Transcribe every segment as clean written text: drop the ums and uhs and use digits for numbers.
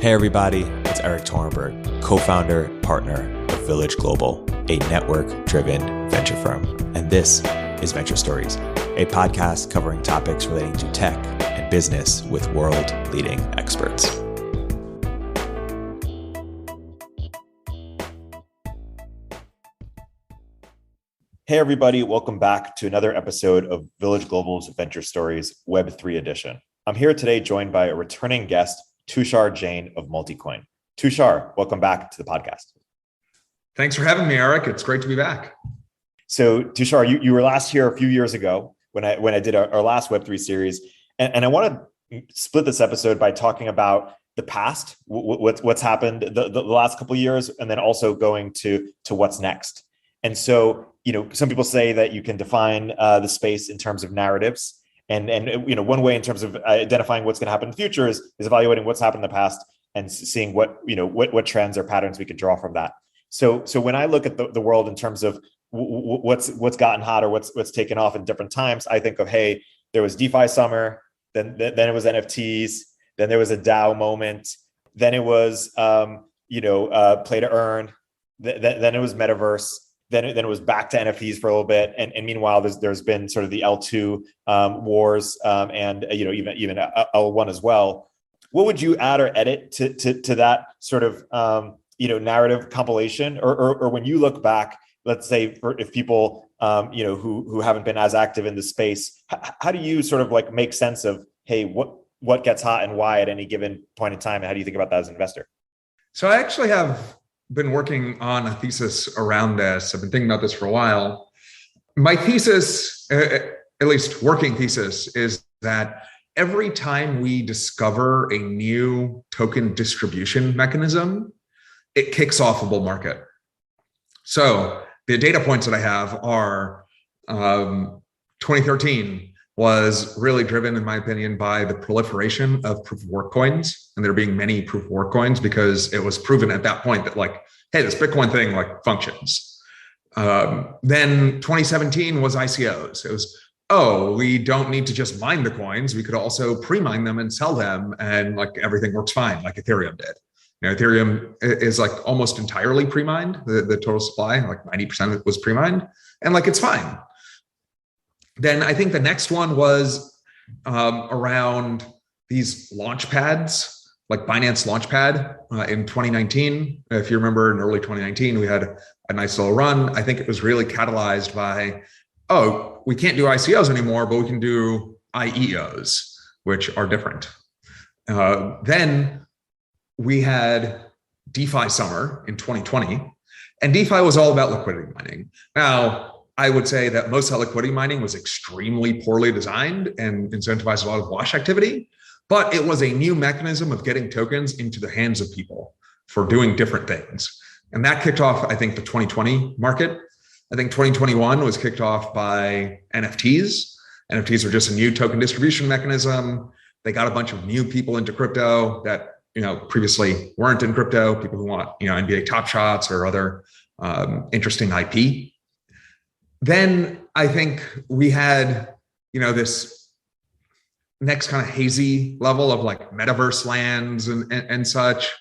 Hey everybody, it's Erik Torenberg, co-founder, partner of Village Global, a network-driven venture firm. And this is Venture Stories, a podcast covering topics relating to tech and business with world-leading experts. Hey everybody, welcome back to another episode of Village Global's Venture Stories Web3 edition. I'm here today joined by a returning guest, Tushar Jain of Multicoin. Tushar, welcome back to the podcast. Thanks for having me, Erik. It's great to be back. So Tushar, you were last here a few years ago when I did our last Web3 series. And I want to split this episode by talking about the past, what's happened the last couple of years, and then also going to what's next. And so, some people say that you can define the space in terms of narratives. And one way in terms of identifying what's going to happen in the future is evaluating what's happened in the past and seeing what trends or patterns we could draw from that. So when I look at the world in terms of what's gotten hot or what's taken off in different times, I think of, hey, there was DeFi summer, then it was NFTs, then there was a DAO moment, then it was play to earn, then it was metaverse. Then it was back to NFTs for a little bit, and meanwhile, there's been sort of the L2 wars, and even L1 as well. What would you add or edit to that sort of narrative compilation, or when you look back, let's say if people who haven't been as active in the space, how do you sort of like make sense of, hey, what gets hot and why at any given point in time, and how do you think about that as an investor? So I actually have been working on a thesis around this. I've been thinking about this for a while. My thesis, at least working thesis, is that every time we discover a new token distribution mechanism, it kicks off a bull market. So the data points that I have are 2013 was really driven, in my opinion, by the proliferation of proof of work coins. And there being many proof of work coins because it was proven at that point that, like, hey, this Bitcoin thing like functions. Then 2017 was ICOs. It was, we don't need to just mine the coins. We could also pre-mine them and sell them, and like everything works fine, like Ethereum did. Ethereum is like almost entirely pre-mined. The total supply, like 90% of it was pre-mined, and like it's fine. Then I think the next one was around these launch pads, like Binance Launchpad in 2019. If you remember, in early 2019, we had a nice little run. I think it was really catalyzed by, we can't do ICOs anymore, but we can do IEOs, which are different. Then we had DeFi summer in 2020, and DeFi was all about liquidity mining. Now, I would say that most of that liquidity mining was extremely poorly designed and incentivized a lot of wash activity, but it was a new mechanism of getting tokens into the hands of people for doing different things. And that kicked off, I think, the 2020 market. I think 2021 was kicked off by NFTs. NFTs were just a new token distribution mechanism. They got a bunch of new people into crypto that previously weren't in crypto, people who want NBA Top Shots or other interesting IP. Then I think we had, this next kind of hazy level of like metaverse lands and such.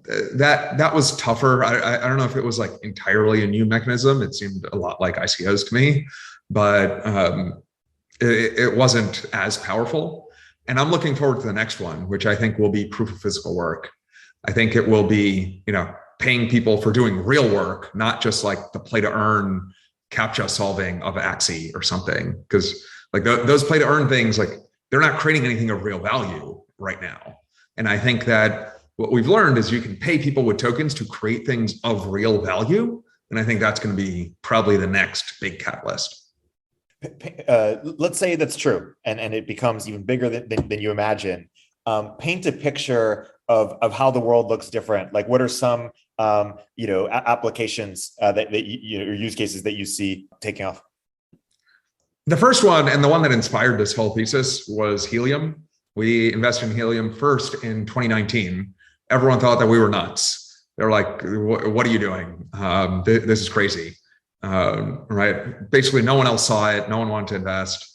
That was tougher. I don't know if it was like entirely a new mechanism. It seemed a lot like ICOs to me, but it wasn't as powerful. And I'm looking forward to the next one, which I think will be proof of physical work. I think it will be, paying people for doing real work, not just like the play to earn CAPTCHA solving of Axie or something, because like those play to earn things, like they're not creating anything of real value right now. And I think that what we've learned is you can pay people with tokens to create things of real value. And I think that's going to be probably the next big catalyst. Let's say that's true, and it becomes even bigger than you imagine. Paint a picture of how the world looks different. Like, what are some applications that or use cases that you see taking off? The first one, and the one that inspired this whole thesis, was Helium. We invested in Helium first in 2019. Everyone thought that we were nuts. They're like, what are you doing? This is crazy. Right? Basically, no one else saw it. No one wanted to invest.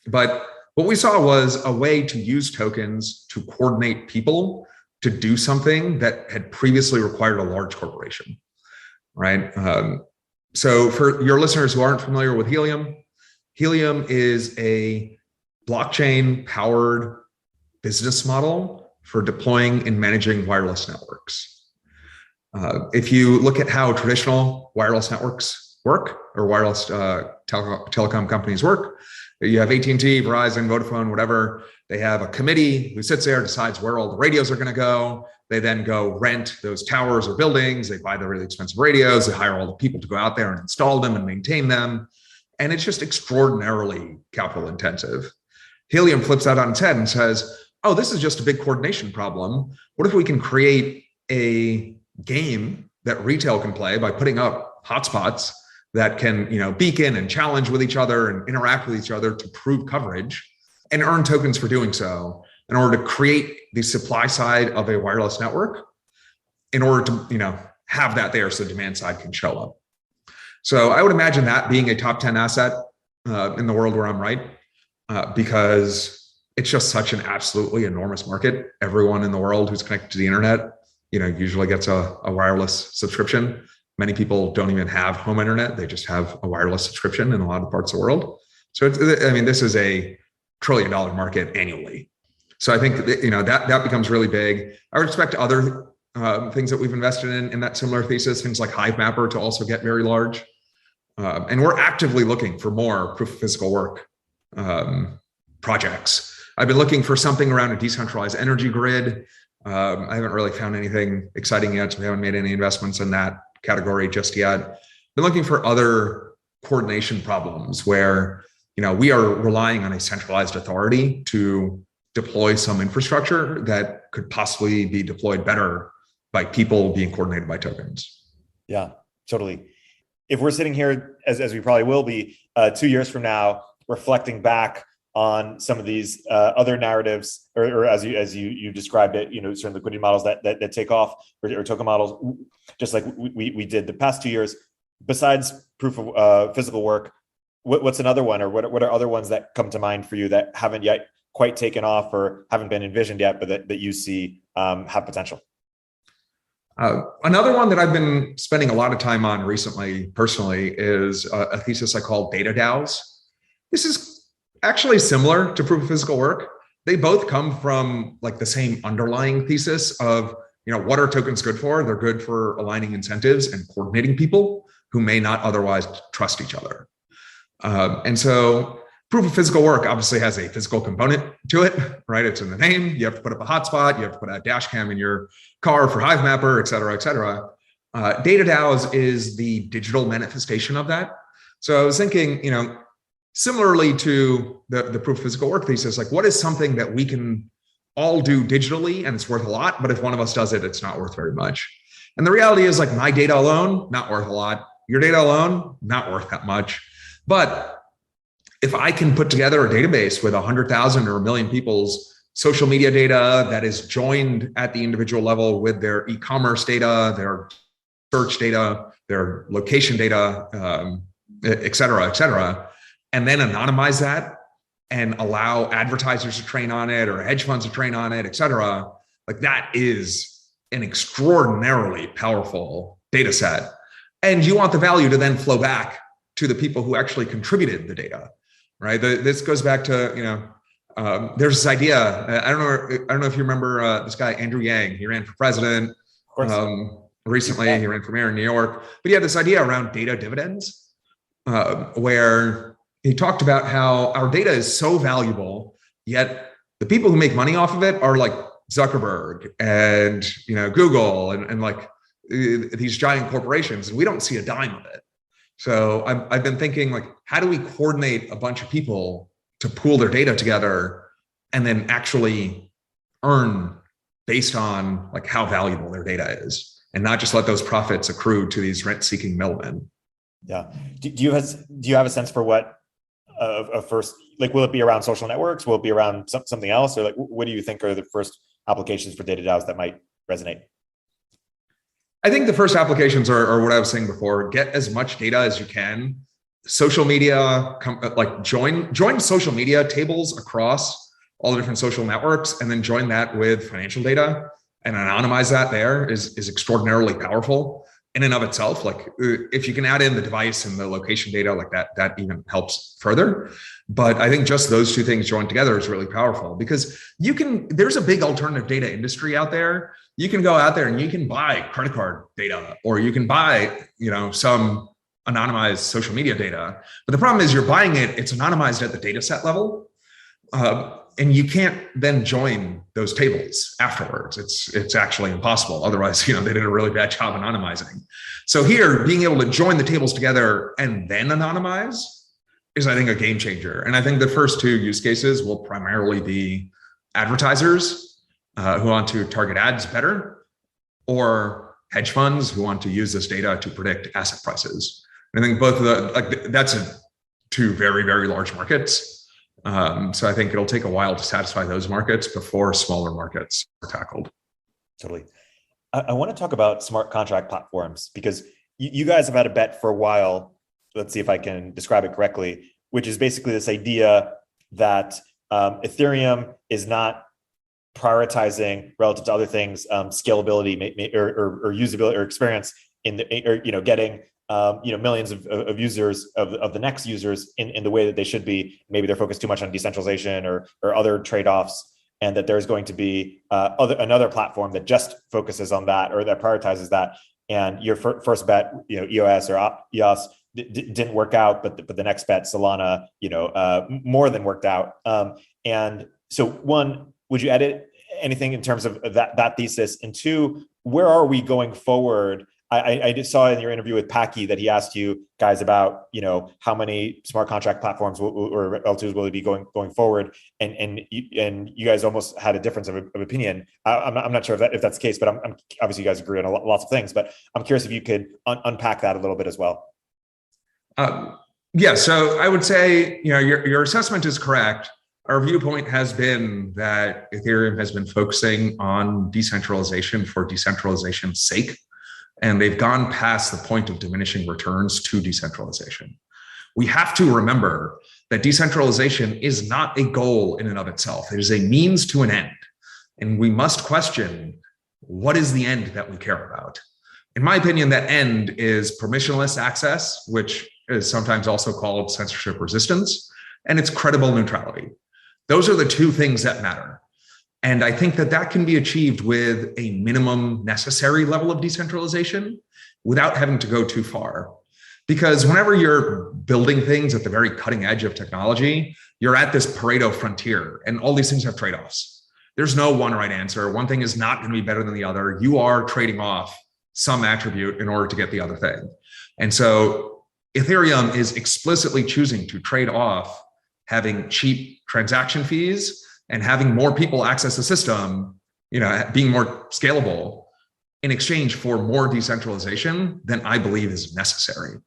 But What we saw was a way to use tokens to coordinate people to do something that had previously required a large corporation, right? So for your listeners who aren't familiar with Helium, Helium is a blockchain-powered business model for deploying and managing wireless networks. If you look at how traditional wireless networks work, or wireless telecom companies work, you have AT&T, Verizon, Vodafone, whatever. They have a committee who sits there, decides where all the radios are going to go. They then go rent those towers or buildings. They buy the really expensive radios. They hire all the people to go out there and install them and maintain them. And it's just extraordinarily capital intensive. Helium flips that on its head and says, oh, this is just a big coordination problem. What if we can create a game that retail can play by putting up hotspots that can, beacon and challenge with each other and interact with each other to prove coverage and earn tokens for doing so in order to create the supply side of a wireless network in order to, have that there so the demand side can show up. So I would imagine that being a top 10 asset in the world where I'm right, because it's just such an absolutely enormous market. Everyone in the world who's connected to the internet, usually gets a wireless subscription. Many people don't even have home internet. They just have a wireless subscription in a lot of parts of the world. So this is a $1 trillion market annually. So I think that becomes really big. I would expect other things that we've invested in that similar thesis, things like Hivemapper, to also get very large. And we're actively looking for more proof of physical work projects. I've been looking for something around a decentralized energy grid. I haven't really found anything exciting yet, so we haven't made any investments in that category just yet. Been looking for other coordination problems where we are relying on a centralized authority to deploy some infrastructure that could possibly be deployed better by people being coordinated by tokens. Yeah, totally. If we're sitting here, as we probably will be 2 years from now, reflecting back on some of these other narratives, or as you described it, certain liquidity models that take off, or token models, just like we did the past 2 years. Besides proof of physical work, what's another one, or what are other ones that come to mind for you that haven't yet quite taken off or haven't been envisioned yet, but that you see have potential? Another one that I've been spending a lot of time on recently, personally, is a thesis I call data DAOs. This is actually similar to proof of physical work. They both come from like the same underlying thesis of, what are tokens good for? They're good for aligning incentives and coordinating people who may not otherwise trust each other. And so proof of physical work obviously has a physical component to it, right? It's in the name. You have to put up a hotspot. You have to put a dash cam in your car for Hivemapper, et cetera, et cetera. Data DAOs is the digital manifestation of that. So I was thinking, similarly to the proof of physical work thesis, like what is something that we can all do digitally and it's worth a lot, but if one of us does it, it's not worth very much. And the reality is, like, my data alone, not worth a lot. Your data alone, not worth that much. But if I can put together a database with 100,000 or 1 million people's social media data that is joined at the individual level with their e-commerce data, their search data, their location data, et cetera, and then anonymize that and allow advertisers to train on it or hedge funds to train on it, et cetera, like that is an extraordinarily powerful data set. And you want the value to then flow back to the people who actually contributed the data, right? This goes back to, there's this idea, I don't know if you remember this guy, Andrew Yang. He ran for president recently. He ran for mayor in New York, but he had this idea around data dividends, where he talked about how our data is so valuable, yet the people who make money off of it are like Zuckerberg and Google and like these giant corporations, and we don't see a dime of it. So I've been thinking, like, how do we coordinate a bunch of people to pool their data together and then actually earn based on like how valuable their data is, and not just let those profits accrue to these rent-seeking middlemen? Yeah. Do you have a sense for what first, like, will it be around social networks? Will it be around something else? Or like, what do you think are the first applications for data DAOs that might resonate? I think the first applications are what I was saying before. Get as much data as you can social media, like join social media tables across all the different social networks, and then join that with financial data and anonymize that there is extraordinarily powerful in and of itself. Like if you can add in the device and the location data, like that even helps further. But I think just those two things joined together is really powerful, because there's a big alternative data industry out there. You can go out there and you can buy credit card data, or you can buy, some anonymized social media data. But the problem is you're buying it, it's anonymized at the data set level. And you can't then join those tables afterwards. It's actually impossible. Otherwise, they did a really bad job anonymizing. So here, being able to join the tables together and then anonymize is, I think, a game changer. And I think the first two use cases will primarily be advertisers who want to target ads better, or hedge funds who want to use this data to predict asset prices. And I think both of that's two very, very large markets. So I think it'll take a while to satisfy those markets before smaller markets are tackled. Totally. I want to talk about smart contract platforms, because you guys have had a bet for a while. Let's see if I can describe it correctly, which is basically this idea that Ethereum is not prioritizing relative to other things, scalability or usability or experience getting millions of users of the next users in the way that they should be. Maybe they're focused too much on decentralization or other trade-offs, and that there's going to be another platform that just focuses on that, or that prioritizes that. And your first bet, EOS or EOS didn't work out, but the next bet, Solana, more than worked out. And so, one, would you edit anything in terms of that thesis? And two, where are we going forward? I just saw in your interview with Packy that he asked you guys about, how many smart contract platforms or L2s will it be going forward, and you guys almost had a difference of opinion. I'm not sure if that's the case, but I'm obviously you guys agree on lots of things. But I'm curious if you could unpack that a little bit as well. Yeah, so I would say your assessment is correct. Our viewpoint has been that Ethereum has been focusing on decentralization for decentralization's sake. And they've gone past the point of diminishing returns to decentralization. We have to remember that decentralization is not a goal in and of itself. It is a means to an end. And we must question, what is the end that we care about? In my opinion, that end is permissionless access, which is sometimes also called censorship resistance, and it's credible neutrality. Those are the two things that matter. And I think that can be achieved with a minimum necessary level of decentralization without having to go too far. Because whenever you're building things at the very cutting edge of technology, you're at this Pareto frontier, and all these things have trade-offs. There's no one right answer. One thing is not going to be better than the other. You are trading off some attribute in order to get the other thing. And so Ethereum is explicitly choosing to trade off having cheap transaction fees and having more people access the system, being more scalable, in exchange for more decentralization than I believe is necessary.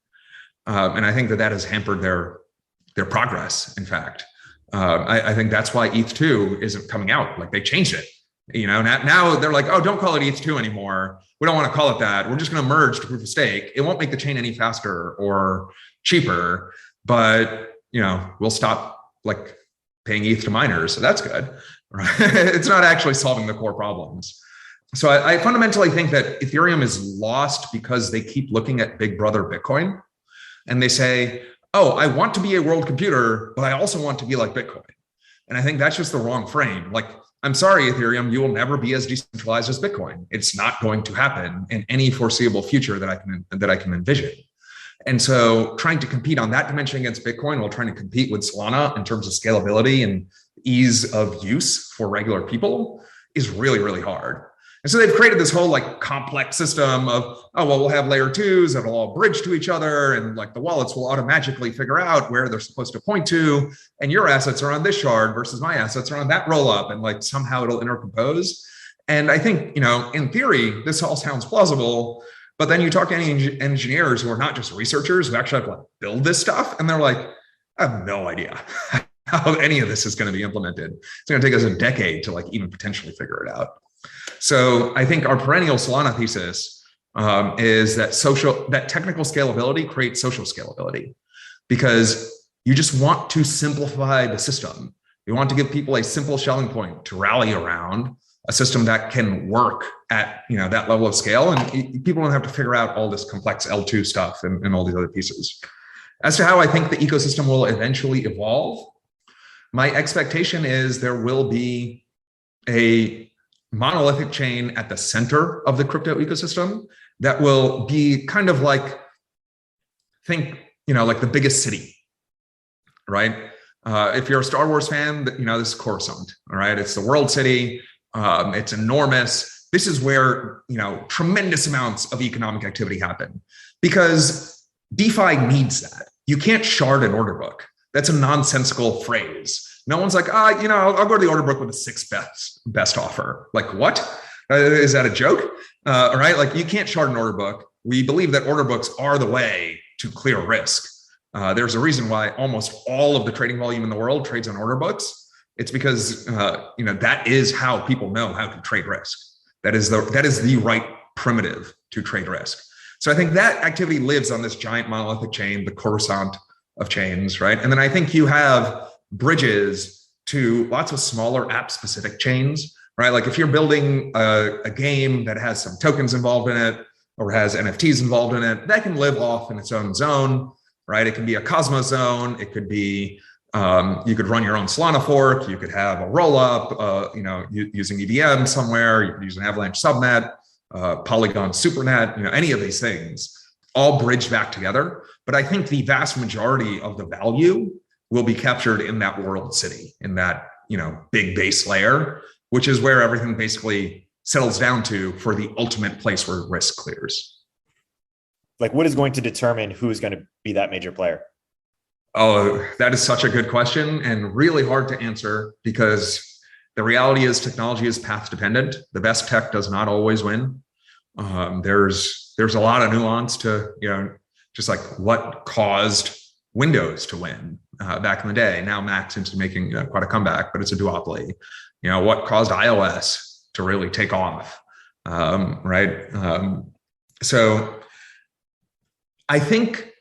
And I think that has hampered their progress, in fact. I think that's why ETH2 isn't coming out. Like, they changed it. Now they're like, oh, don't call it ETH2 anymore. We don't want to call it that. We're just going to merge to proof of stake. It won't make the chain any faster or cheaper, but we'll stop paying ETH to miners. So that's good, right? It's not actually solving the core problems. So I fundamentally think that Ethereum is lost because they keep looking at Big Brother Bitcoin, and they say, oh, I want to be a world computer, but I also want to be like Bitcoin. And I think that's just the wrong frame. I'm sorry, Ethereum, you will never be as decentralized as Bitcoin. It's not going to happen in any foreseeable future that I can envision. And so trying to compete on that dimension against Bitcoin while trying to compete with Solana in terms of scalability and ease of use for regular people is really, really hard. And so they've created this whole complex system of, we'll have layer twos that'll all bridge to each other, and the wallets will automatically figure out where they're supposed to point to, and your assets are on this shard versus my assets are on that roll up, and somehow it'll intercompose. And I think, in theory, this all sounds plausible. But then you talk to any engineers who are not just researchers who actually have to build this stuff, and they're like, I have no idea how any of this is going to be implemented. It's going to take us a decade to even potentially figure it out. So I think our perennial Solana thesis is that technical scalability creates social scalability. because you just want to simplify the system. You want to give people a simple shelling point to rally around, a system that can work at that level of scale, and people don't have to figure out all this complex L2 stuff and all these other pieces. As to how I think the ecosystem will eventually evolve, my expectation is there will be a monolithic chain at the center of the crypto ecosystem that will be kind of like, think, like the biggest city, right? If you're a Star Wars fan, this is Coruscant, all right? It's the world city. It's enormous. This is where, tremendous amounts of economic activity happen, because DeFi needs that. You can't shard an order book. That's a nonsensical phrase. No one's like, I'll go to the order book with the sixth best offer. Like, what? Is that a joke? All right. Like, you can't shard an order book. We believe that order books are the way to clear risk. There's a reason why almost all of the trading volume in the world trades on order books. It's because, that is how people know how to trade risk. That is the right primitive to trade risk. So I think that activity lives on this giant monolithic chain, the Coruscant of chains, right? And then I think you have bridges to lots of smaller app-specific chains, right? Like if you're building a game that has some tokens involved in it or has NFTs involved in it, that can live off in its own zone, right? It can be a Cosmos zone. It could be, you could run your own Solana fork. You could have a roll-up, using EVM somewhere. You could use an Avalanche subnet, Polygon supernet, any of these things all bridge back together. But I think the vast majority of the value will be captured in that world city, in that, big base layer, which is where everything basically settles down to for the ultimate place where risk clears. Like, what is going to determine who's going to be that major player? Oh, that is such a good question and really hard to answer, because the reality is technology is path dependent. The best tech does not always win. There's a lot of nuance to, just like what caused Windows to win back in the day. Now Mac seems to be making quite a comeback, but it's a duopoly. What caused iOS to really take off, right? So I think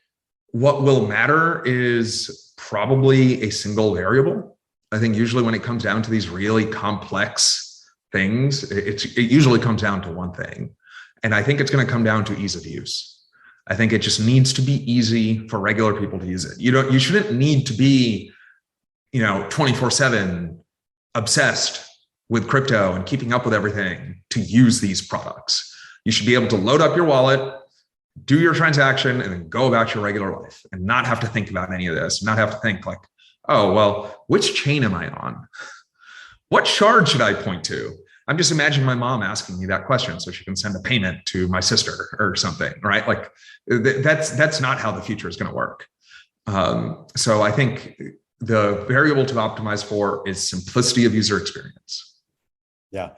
what will matter is probably a single variable. I think usually when it comes down to these really complex things, it usually comes down to one thing. And I think it's going to come down to ease of use. I think it just needs to be easy for regular people to use it. You shouldn't need to be, 24/7 obsessed with crypto and keeping up with everything to use these products. You should be able to load up your wallet, do your transaction, and then go about your regular life and not have to think about any of this, not have to think like, oh, well, which chain am I on? What shard should I point to? I'm just imagining my mom asking me that question so she can send a payment to my sister or something, right? Like that's not how the future is going to work. So I think the variable to optimize for is simplicity of user experience. Yeah.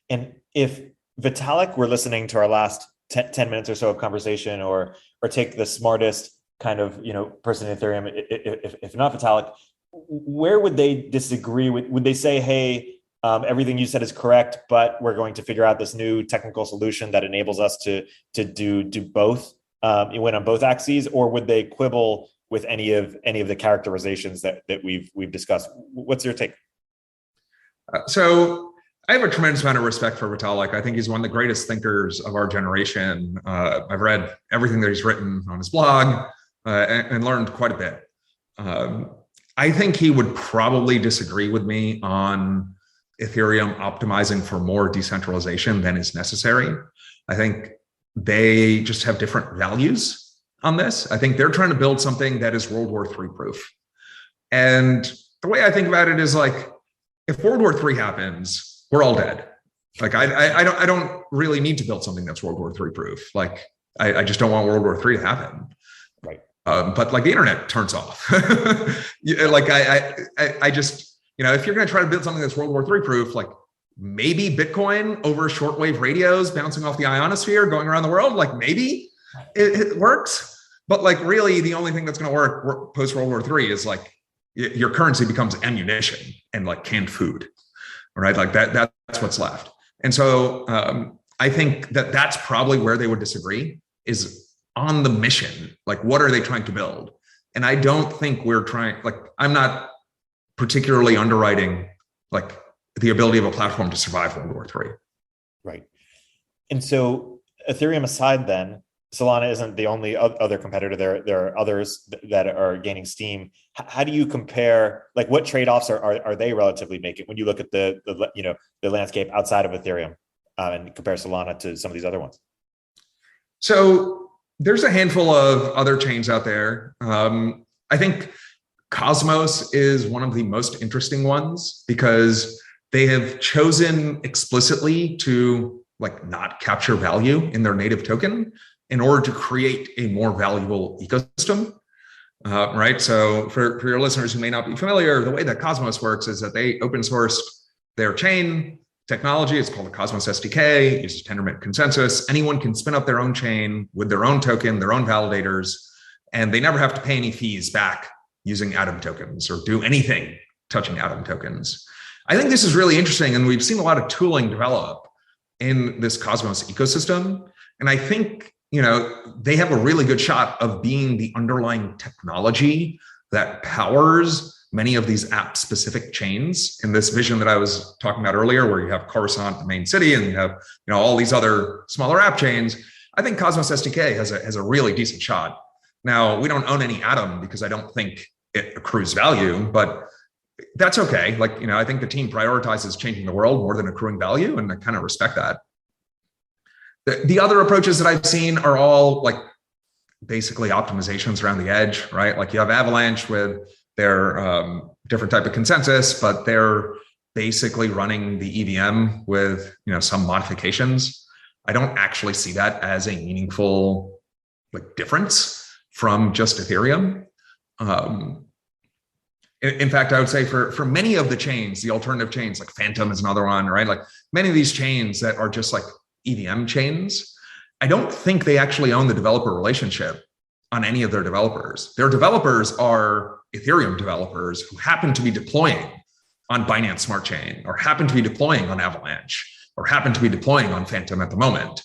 And if Vitalik were listening to our last 10 minutes or so of conversation, or take the smartest kind of, person in Ethereum, if not Vitalik, where would they disagree? Would they say, hey, everything you said is correct, but we're going to figure out this new technical solution that enables us to do both, win on both axes? Or would they quibble with any of the characterizations that we've discussed? What's your take? So I have a tremendous amount of respect for Vitalik. I think he's one of the greatest thinkers of our generation. I've read everything that he's written on his blog and learned quite a bit. I think he would probably disagree with me on Ethereum optimizing for more decentralization than is necessary. I think they just have different values on this. I think they're trying to build something that is World War III proof. And the way I think about it is like, if World War III happens, we're all dead. Like I don't really need to build something that's World War III proof. Like I just don't want World War III to happen. Right. But like the internet turns off. Like I just, if you're going to try to build something that's World War III proof, like maybe Bitcoin over shortwave radios bouncing off the ionosphere going around the world, like maybe it works. But like really the only thing that's going to work post World War III is like your currency becomes ammunition and like canned food, right? Like that's what's left. And so I think that's probably where they would disagree, is on the mission. Like, what are they trying to build? And I don't think we're trying, like, I'm not particularly underwriting like the ability of a platform to survive World War III. Right. And so Ethereum aside, then Solana isn't the only other competitor. There are others that are gaining steam. How do you compare? Like, what trade-offs are they relatively making when you look at the landscape outside of Ethereum and compare Solana to some of these other ones? So there's a handful of other chains out there. I think Cosmos is one of the most interesting ones because they have chosen explicitly to like not capture value in their native token in order to create a more valuable ecosystem, right? So for your listeners who may not be familiar, the way that Cosmos works is that they open sourced their chain technology. It's called the Cosmos SDK. It uses Tendermint consensus. Anyone can spin up their own chain with their own token, their own validators, and they never have to pay any fees back using Atom tokens or do anything touching Atom tokens. I think this is really interesting, and we've seen a lot of tooling develop in this Cosmos ecosystem. And I think, they have a really good shot of being the underlying technology that powers many of these app-specific chains in this vision that I was talking about earlier, where you have Coruscant, the main city, and you have all these other smaller app chains. I think Cosmos SDK has a really decent shot. Now, we don't own any Atom because I don't think it accrues value, but that's okay. Like, I think the team prioritizes changing the world more than accruing value, and I kind of respect that. The other approaches that I've seen are all like basically optimizations around the edge, right? Like you have Avalanche with their different type of consensus, but they're basically running the EVM with some modifications. I don't actually see that as a meaningful like difference from just Ethereum. In fact, I would say for many of the chains, the alternative chains, like Phantom is another one, right? Like many of these chains that are just like EVM chains, I don't think they actually own the developer relationship on any of their developers. Their developers are Ethereum developers who happen to be deploying on Binance Smart Chain, or happen to be deploying on Avalanche, or happen to be deploying on Phantom at the moment.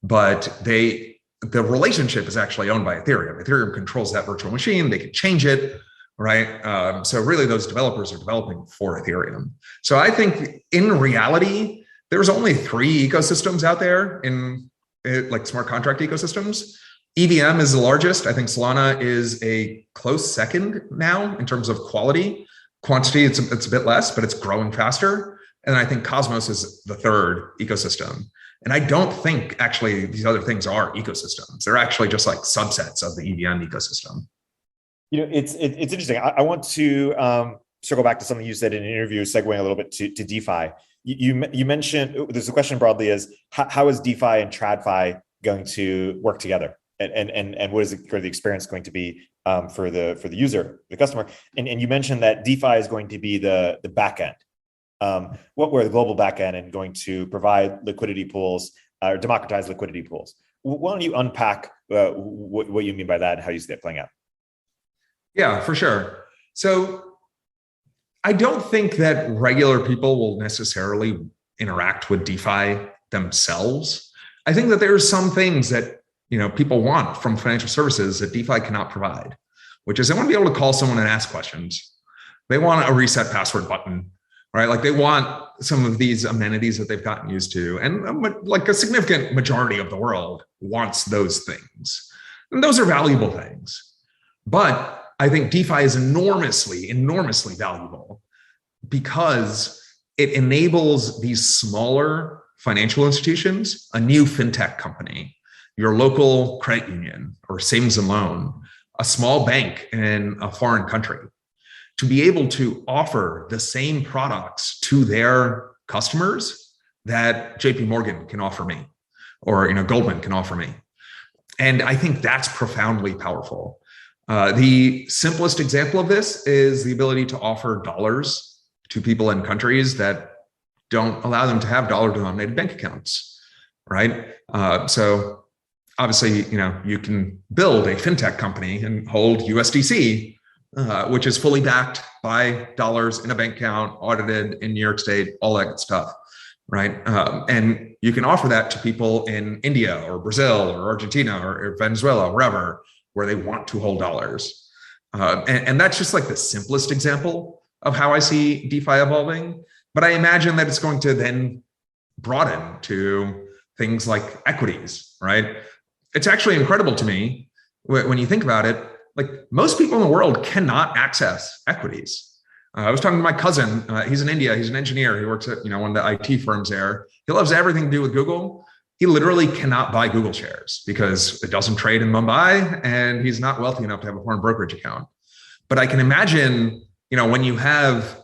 But the relationship is actually owned by Ethereum. Ethereum controls that virtual machine. They can change it, right? So really those developers are developing for Ethereum. So I think in reality, there's only 3 ecosystems out there in like smart contract ecosystems. EVM is the largest. I think Solana is a close second now in terms of quality. Quantity, it's a bit less, but it's growing faster. And I think Cosmos is the 3rd ecosystem. And I don't think actually these other things are ecosystems. They're actually just like subsets of the EVM ecosystem. It's interesting. I want to circle back to something you said in an interview, segueing a little bit to DeFi. You mentioned, there's a question broadly is, how is DeFi and TradFi going to work together? And what is the experience going to be for the user, the customer? And you mentioned that DeFi is going to be the back end. What were the global back end and going to provide liquidity pools or democratize liquidity pools? Why don't you unpack what you mean by that and how you see that playing out? Yeah, for sure. So I don't think that regular people will necessarily interact with DeFi themselves. I think that there are some things that people want from financial services that DeFi cannot provide, which is they want to be able to call someone and ask questions. They want a reset password button, right? Like they want some of these amenities that they've gotten used to. And like a significant majority of the world wants those things. And those are valuable things. But I think DeFi is enormously, enormously valuable because it enables these smaller financial institutions, a new fintech company, your local credit union or savings and loan, a small bank in a foreign country, to be able to offer the same products to their customers that JP Morgan can offer me, or Goldman can offer me. And I think that's profoundly powerful. The simplest example of this is the ability to offer dollars to people in countries that don't allow them to have dollar-denominated bank accounts, right? So obviously, you can build a fintech company and hold USDC, which is fully backed by dollars in a bank account, audited in New York State, all that good stuff, right? And you can offer that to people in India or Brazil or Argentina or Venezuela, wherever, where they want to hold dollars. And that's just like the simplest example of how I see DeFi evolving. But I imagine that it's going to then broaden to things like equities, right? It's actually incredible to me when you think about it. Like, most people in the world cannot access equities. I was talking to my cousin. He's in India. He's an engineer. He works at one of the IT firms there. He loves everything to do with Google. He literally cannot buy Google shares because it doesn't trade in Mumbai, and he's not wealthy enough to have a foreign brokerage account. But I can imagine, when you have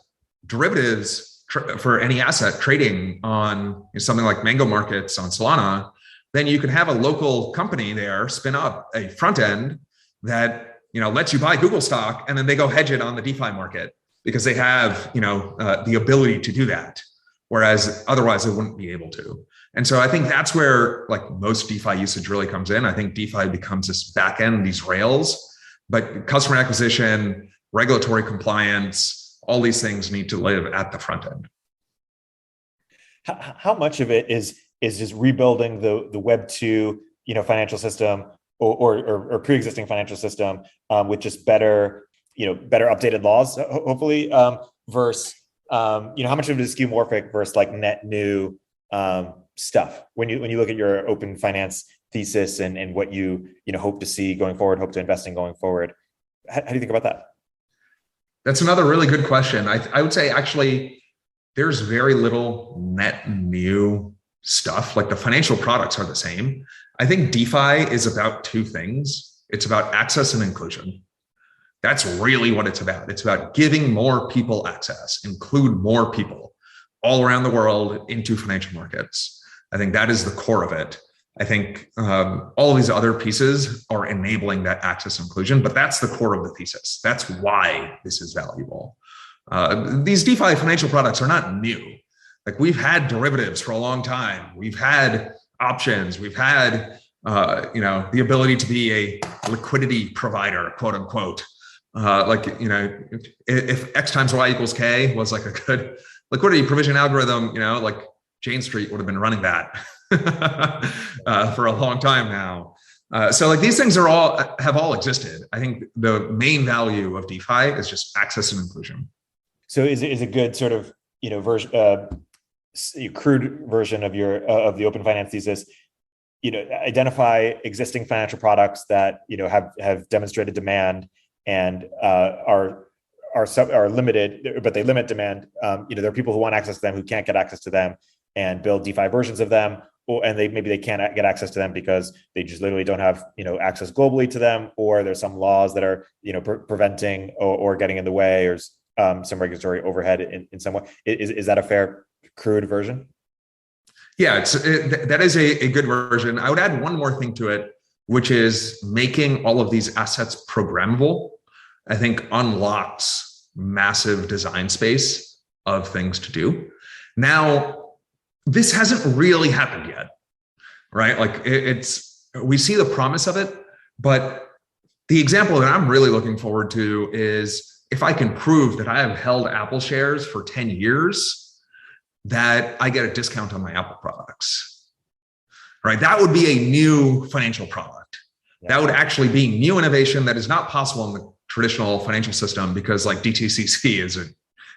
derivatives for any asset trading on something like Mango Markets on Solana, then you can have a local company there spin up a front end that lets you buy Google stock, and then they go hedge it on the DeFi market because they have the ability to do that, whereas otherwise they wouldn't be able to. And so I think that's where like most DeFi usage really comes in. I think DeFi becomes this back end, these rails, but customer acquisition, regulatory compliance, all these things need to live at the front end. How much of it is just rebuilding the Web2 financial system or pre-existing financial system with just better updated laws, hopefully, versus how much of it is skeuomorphic versus like net new stuff when you look at your open finance thesis and what you hope to see going forward, hope to invest in going forward? How do you think about that? That's another really good question. I would say actually there's very little net new stuff. Like, the financial products are the same. I think DeFi is about two things. It's about access and inclusion. That's really what it's about. It's about giving more people access, include more people all around the world into financial markets. I think that is the core of it. I think all of these other pieces are enabling that access and inclusion, but that's the core of the thesis. That's why this is valuable. These DeFi financial products are not new. Like, we've had derivatives for a long time. We've had options. We've had the ability to be a liquidity provider, quote unquote. If X times Y equals K was like a good liquidity provision algorithm, like Jane Street would have been running that for a long time now. So like, these things have all existed. I think the main value of DeFi is just access and inclusion. So is a good sort of crude version of the open finance thesis, identify existing financial products that have demonstrated demand and are limited, but they limit demand. There are people who want access to them who can't get access to them, and build DeFi versions of them, and they can't get access to them because they just literally don't have access globally to them, or there's some laws that are preventing or getting in the way, or some regulatory overhead in some way. Is that a fair crude version? Yeah, that is a good version. I would add one more thing to it, which is making all of these assets programmable. I think unlocks massive design space of things to do. Now, this hasn't really happened yet, right? Like, we see the promise of it, but the example that I'm really looking forward to is if I can prove that I have held Apple shares for 10 years, that I get a discount on my Apple products, right? That would be a new financial product. Yeah. That would actually be new innovation that is not possible in the traditional financial system, because like DTCC is a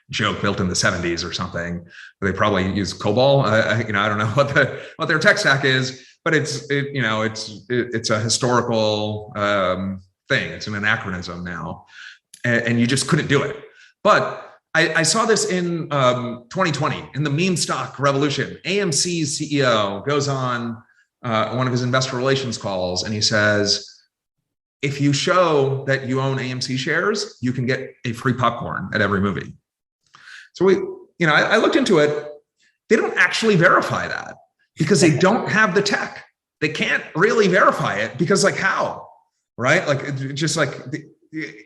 joke built in the 70s or something. They probably use COBOL. I don't know what their tech stack is, but it's a historical thing. It's an anachronism now, and you just couldn't do it. But I saw this in 2020 in the meme stock revolution. AMC's CEO goes on one of his investor relations calls, and he says, if you show that you own AMC shares, you can get a free popcorn at every movie. So I looked into it. They don't actually verify that because they don't have the tech. They can't really verify it because, like, how, right? Like, just like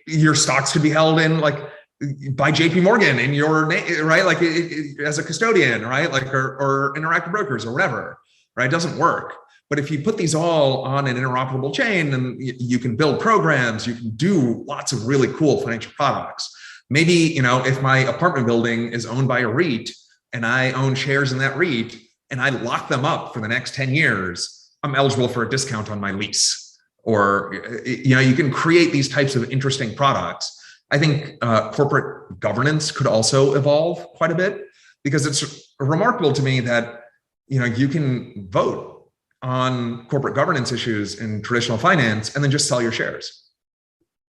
your stocks could be held in by JP Morgan in your name, right? Like as a custodian, right? Like, or Interactive Brokers or whatever, right? It doesn't work. But if you put these all on an interoperable chain, then you can build programs, you can do lots of really cool financial products. Maybe, if my apartment building is owned by a REIT and I own shares in that REIT and I lock them up for the next 10 years, I'm eligible for a discount on my lease, or you can create these types of interesting products. I think corporate governance could also evolve quite a bit, because it's remarkable to me that you can vote on corporate governance issues in traditional finance and then just sell your shares.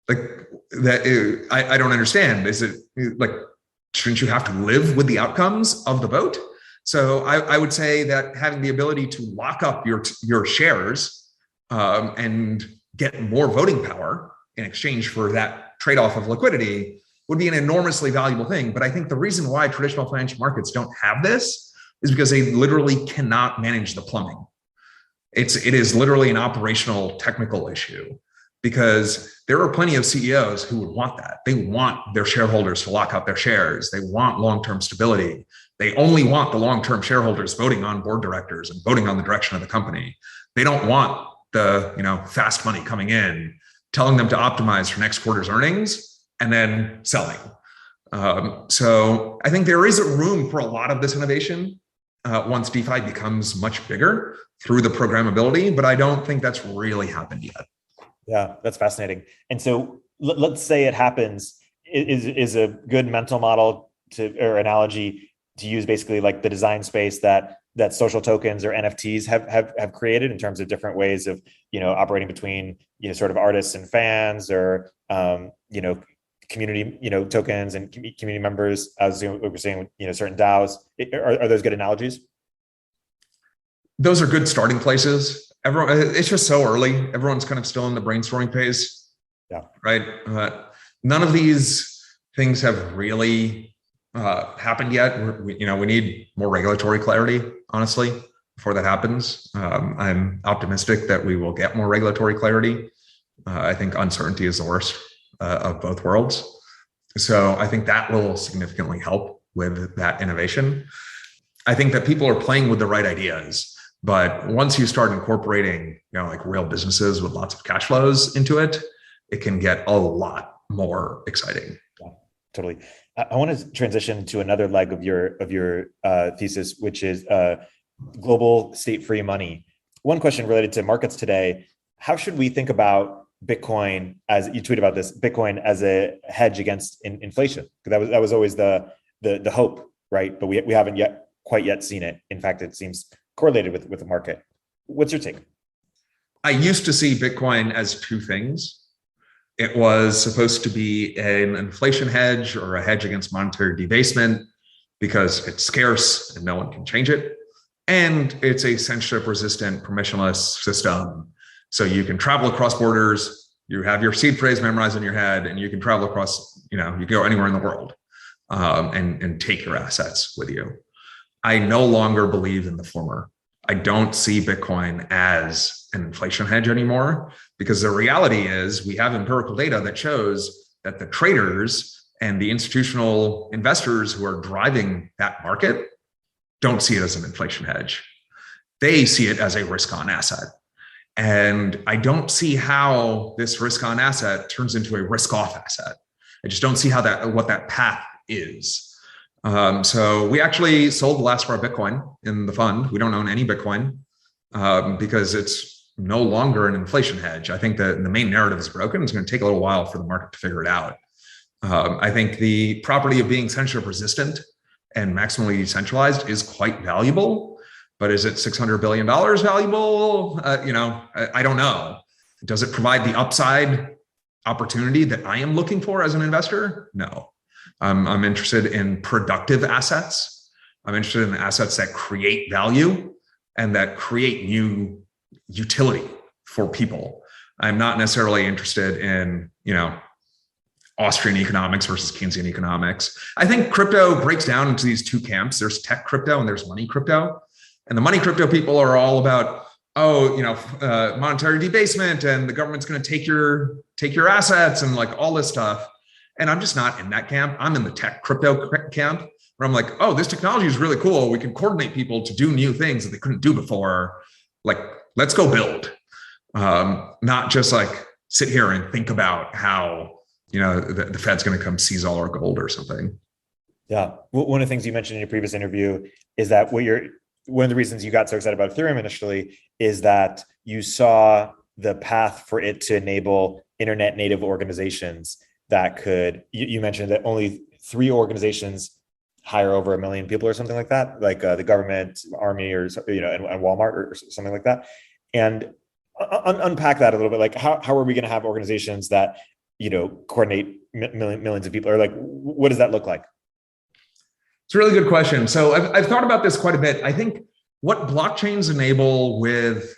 Like that, I don't understand. Is it like, shouldn't you have to live with the outcomes of the vote? So I would say that having the ability to lock up your shares and get more voting power in exchange for that trade-off of liquidity would be an enormously valuable thing. But I think the reason why traditional financial markets don't have this is because they literally cannot manage the plumbing. It is literally an operational technical issue, because there are plenty of CEOs who would want that. They want their shareholders to lock up their shares. They want long-term stability. They only want the long-term shareholders voting on board directors and voting on the direction of the company. They don't want the fast money coming in, telling them to optimize for next quarter's earnings and then selling. So I think there is a room for a lot of this innovation once DeFi becomes much bigger through the programmability, but I don't think that's really happened yet. Yeah, that's fascinating. And so let's say it happens. Is a good mental model or analogy to use basically like the design space that social tokens or NFTs have created in terms of different ways of operating between sort of artists and fans, or community tokens and community members, as we were saying, certain DAOs. Are those good analogies? Those are good starting places. It's just so early. Everyone's kind of still in the brainstorming phase. Yeah. Right. None of these things have really happened yet. We need more regulatory clarity, honestly, before that happens. I'm optimistic that we will get more regulatory clarity. I think uncertainty is the worst of both worlds. So I think that will significantly help with that innovation. I think that people are playing with the right ideas. But once you start incorporating, like real businesses with lots of cash flows into it, it can get a lot more exciting. Yeah, totally. I want to transition to another leg of your thesis, which is global state-free money. One question related to markets today: how should we think about Bitcoin, as you tweet about this, Bitcoin as a hedge against inflation? Because that was always the hope, right? But we haven't quite yet seen it. In fact, it seems correlated with the market. What's your take? I used to see Bitcoin as two things. It was supposed to be an inflation hedge or a hedge against monetary debasement because it's scarce and no one can change it. And it's a censorship resistant, permissionless system. So you can travel across borders, you have your seed phrase memorized in your head, and you can travel across, you can go anywhere in the world and take your assets with you. I no longer believe in the former. I don't see Bitcoin as an inflation hedge anymore, because the reality is we have empirical data that shows that the traders and the institutional investors who are driving that market don't see it as an inflation hedge. They see it as a risk-on asset. And I don't see how this risk-on asset turns into a risk-off asset. I just don't see what that path is. So we actually sold the last of our Bitcoin in the fund. We don't own any Bitcoin because it's no longer an inflation hedge. I think that the main narrative is broken. It's going to take a little while for the market to figure it out. I think the property of being censorship resistant and maximally decentralized is quite valuable, but is it $600 billion valuable? I don't know. Does it provide the upside opportunity that I am looking for as an investor? No. I'm interested in productive assets. I'm interested in assets that create value and that create new utility for people. I'm not necessarily interested in, Austrian economics versus Keynesian economics. I think crypto breaks down into these two camps. There's tech crypto and there's money crypto. And the money crypto people are all about, monetary debasement and the government's going to take your assets and like all this stuff. And I'm just not in that camp. I'm in the tech crypto camp where I'm like, oh, this technology is really cool. We can coordinate people to do new things that they couldn't do before. Like, let's go build. Not just like sit here and think about how, the Fed's going to come seize all our gold or something. Yeah. One of the things you mentioned in your previous interview is that one of the reasons you got so excited about Ethereum initially is that you saw the path for it to enable internet native organizations that could, you mentioned that only 3 organizations hire over 1 million people or something like that, like the government, army, or and Walmart or something like that. And unpack that a little bit. Like, how are we going to have organizations that coordinate millions of people, or like, what does that look like? It's a really good question. So I've thought about this quite a bit. I think what blockchains enable with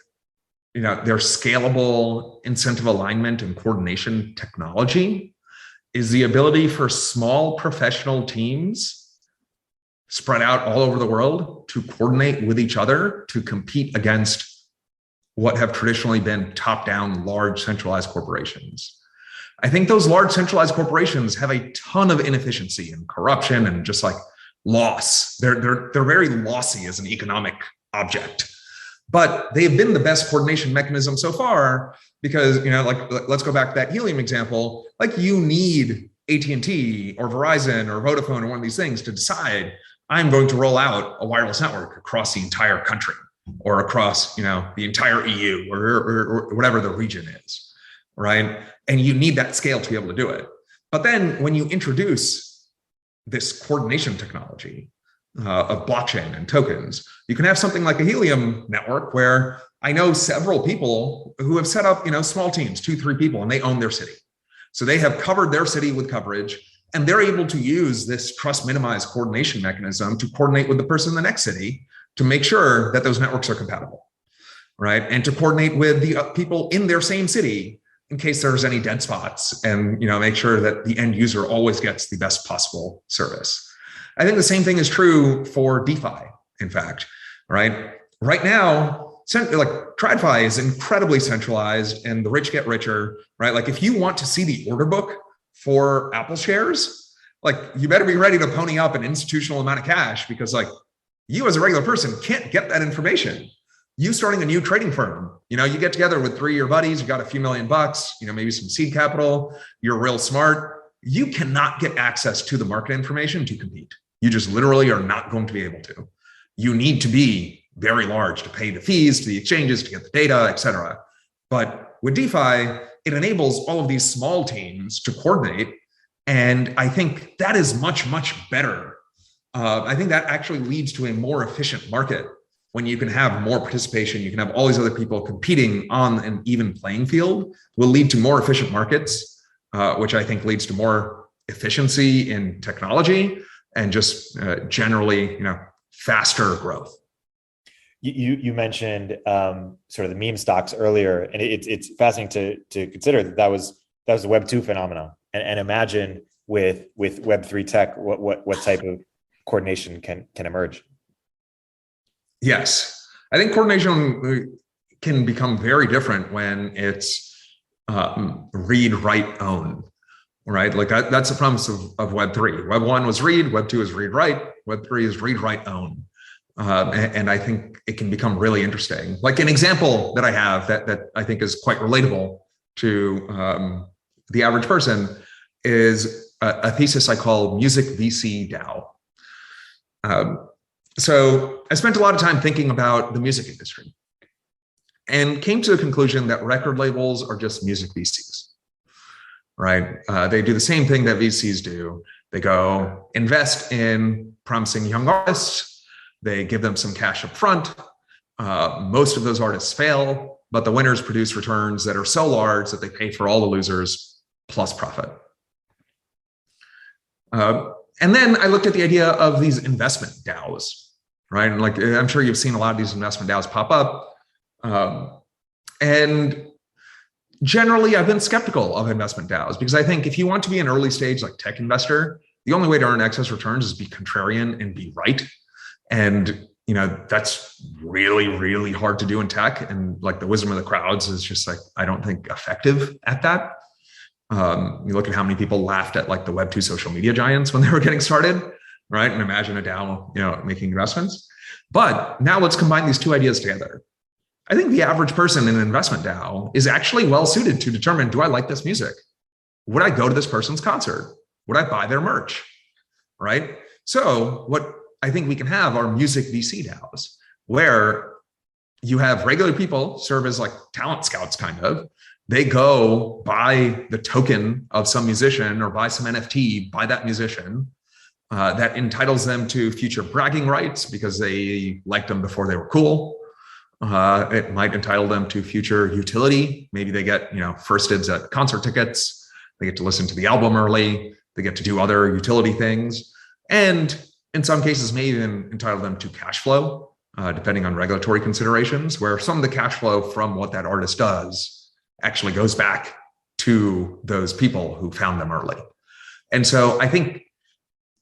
their scalable incentive alignment and coordination technology is the ability for small professional teams spread out all over the world to coordinate with each other to compete against what have traditionally been top-down large centralized corporations. I think those large centralized corporations have a ton of inefficiency and corruption and just like loss. They're very lossy as an economic object, but they've been the best coordination mechanism so far because, let's go back to that helium example. Like, you need AT&T or Verizon or Vodafone or one of these things to decide, I'm going to roll out a wireless network across the entire country or across, the entire EU or whatever the region is, right? And you need that scale to be able to do it. But then when you introduce this coordination technology of blockchain and tokens, you can have something like a helium network where I know several people who have set up, small teams, 2-3 people, and they own their city. So they have covered their city with coverage, and they're able to use this trust minimized coordination mechanism to coordinate with the person in the next city to make sure that those networks are compatible, right? And to coordinate with the people in their same city in case there's any dead spots, and make sure that the end user always gets the best possible service. I think the same thing is true for DeFi, in fact, right? Right now, like TradFi is incredibly centralized and the rich get richer, right? Like, if you want to see the order book for Apple shares, like, you better be ready to pony up an institutional amount of cash, because like, you as a regular person can't get that information. You starting a new trading firm, you get together with 3 of your buddies, you got a few $1 million, maybe some seed capital, you're real smart. You cannot get access to the market information to compete. You just literally are not going to be able to. You need to be very large to pay the fees to the exchanges, to get the data, et cetera. But with DeFi, it enables all of these small teams to coordinate. And I think that is much, much better. I think that actually leads to a more efficient market when you can have more participation. You can have all these other people competing on an even playing field, will lead to more efficient markets, which I think leads to more efficiency in technology and just generally, faster growth. You mentioned sort of the meme stocks earlier, and it's fascinating to consider that was a Web2 phenomenon, and imagine with Web3 tech what type of coordination can emerge. Yes, I think coordination can become very different when it's read, write, own, right? Like that's the promise of Web3. Web 1 was read, Web 2 is read, write, Web 3 is read, write, own. And I think it can become really interesting. Like an example that I have that I think is quite relatable to the average person is a thesis I call Music VC DAO. So I spent a lot of time thinking about the music industry and came to the conclusion that record labels are just music VCs, right? They do the same thing that VCs do. They go invest in promising young artists. They give them some cash up front. Most of those artists fail, but the winners produce returns that are so large that they pay for all the losers plus profit. And then I looked at the idea of these investment DAOs, right? And like, I'm sure you've seen a lot of these investment DAOs pop up. And generally, I've been skeptical of investment DAOs because I think if you want to be an early stage like tech investor, the only way to earn excess returns is be contrarian and be right. And that's really, really hard to do in tech. And like the wisdom of the crowds is just like, I don't think effective at that. You look at how many people laughed at like the Web2 social media giants when they were getting started, right? And imagine a DAO, making investments. But now let's combine these two ideas together. I think the average person in an investment DAO is actually well suited to determine, do I like this music? Would I go to this person's concert? Would I buy their merch? Right? So what I think we can have are music VC DAOs, where you have regular people serve as like talent scouts, kind of. They go buy the token of some musician or buy some NFT by that musician. That entitles them to future bragging rights because they liked them before they were cool. It might entitle them to future utility. Maybe they get, first dibs at concert tickets. They get to listen to the album early. They get to do other utility things. And in some cases, may even entitle them to cash flow, depending on regulatory considerations, where some of the cash flow from what that artist does actually goes back to those people who found them early. And so I think,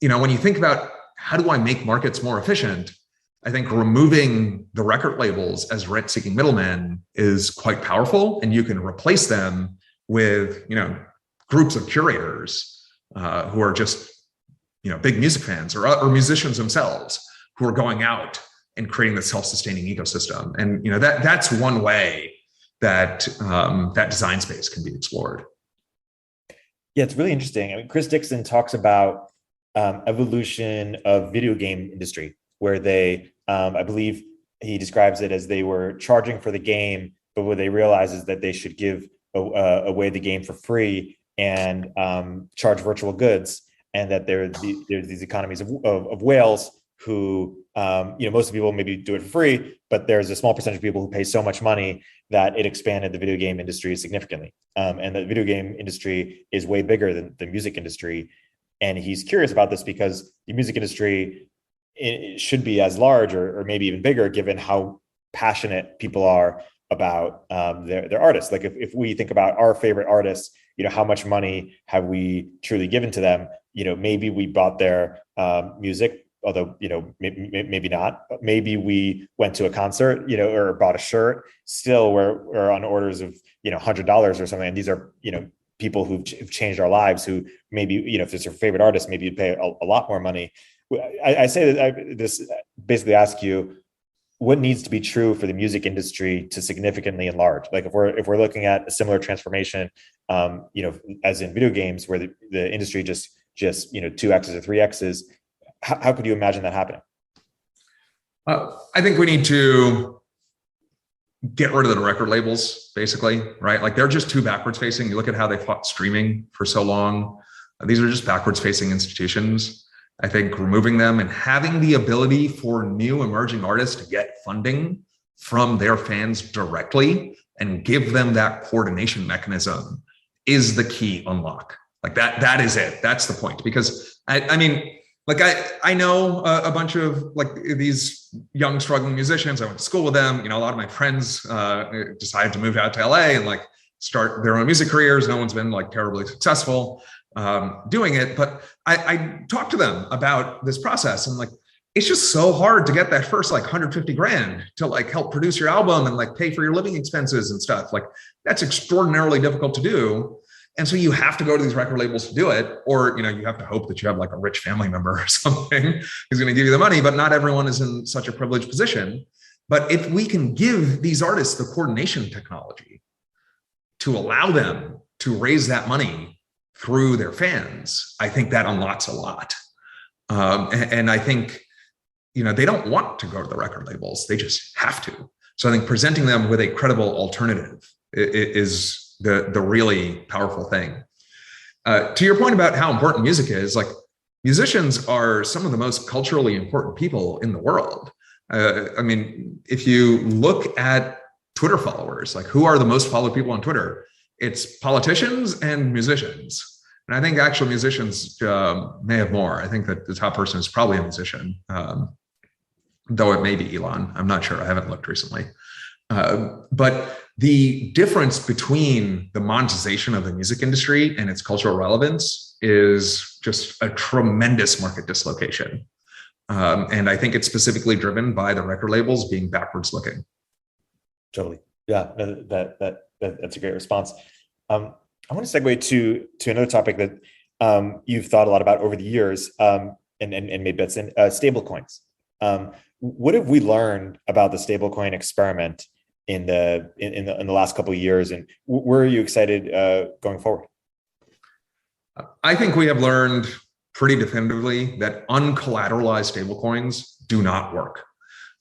when you think about how do I make markets more efficient, I think removing the record labels as rent-seeking middlemen is quite powerful, and you can replace them with, groups of curators who are just, big music fans or musicians themselves who are going out and creating the self-sustaining ecosystem. And that's one way that that design space can be explored. Yeah, it's really interesting. I mean, Chris Dixon talks about evolution of video game industry, where they, I believe he describes it as they were charging for the game, but what they realize is that they should give away the game for free and charge virtual goods, and that there's these economies of whales who, most of the people maybe do it for free, but there's a small percentage of people who pay so much money that it expanded the video game industry significantly. And the video game industry is way bigger than the music industry. And he's curious about this because the music industry should be as large or maybe even bigger, given how passionate people are about their artists. Like if we think about our favorite artists, how much money have we truly given to them? Maybe we bought their music, although, maybe not. Maybe we went to a concert, or bought a shirt. Still, we're on orders of, $100 or something. And these are, people who've changed our lives, who maybe, if it's your favorite artist, maybe you'd pay a lot more money. I say that this basically asks you, what needs to be true for the music industry to significantly enlarge? Like if we're looking at a similar transformation, as in video games, where the industry just 2x's or 3x's, how could you imagine that happening? I think we need to get rid of the record labels, basically, right? Like they're just too backwards facing. You look at how they fought streaming for so long. These are just backwards facing institutions. I think removing them and having the ability for new emerging artists to get funding from their fans directly and give them that coordination mechanism is the key unlock. Like that is it. That's the point. Because I know a bunch of like these young struggling musicians. I went to school with them. A lot of my friends decided to move out to LA and like start their own music careers. No one's been like terribly successful doing it. But I talked to them about this process, and like, it's just so hard to get that first like 150 grand to like help produce your album and like pay for your living expenses and stuff. Like that's extraordinarily difficult to do. And so you have to go to these record labels to do it, or you have to hope that you have like a rich family member or something who's going to give you the money. But not everyone is in such a privileged position. But if we can give these artists the coordination technology to allow them to raise that money through their fans, I think that unlocks a lot. And I think they don't want to go to the record labels; they just have to. So I think presenting them with a credible alternative is the really powerful thing. To your point about how important music is, like musicians are some of the most culturally important people in the world. If you look at Twitter followers, like who are the most followed people on Twitter? It's politicians and musicians. And I think actual musicians may have more. I think that the top person is probably a musician, though it may be Elon. I'm not sure. I haven't looked recently. But the difference between the monetization of the music industry and its cultural relevance is just a tremendous market dislocation. And I think it's specifically driven by the record labels being backwards looking. Totally. Yeah, that's a great response. I want to segue to another topic that you've thought a lot about over the years, and maybe that's in stablecoins. What have we learned about the stablecoin experiment in the last couple of years, and where are you excited going forward? I think we have learned pretty definitively that uncollateralized stablecoins do not work.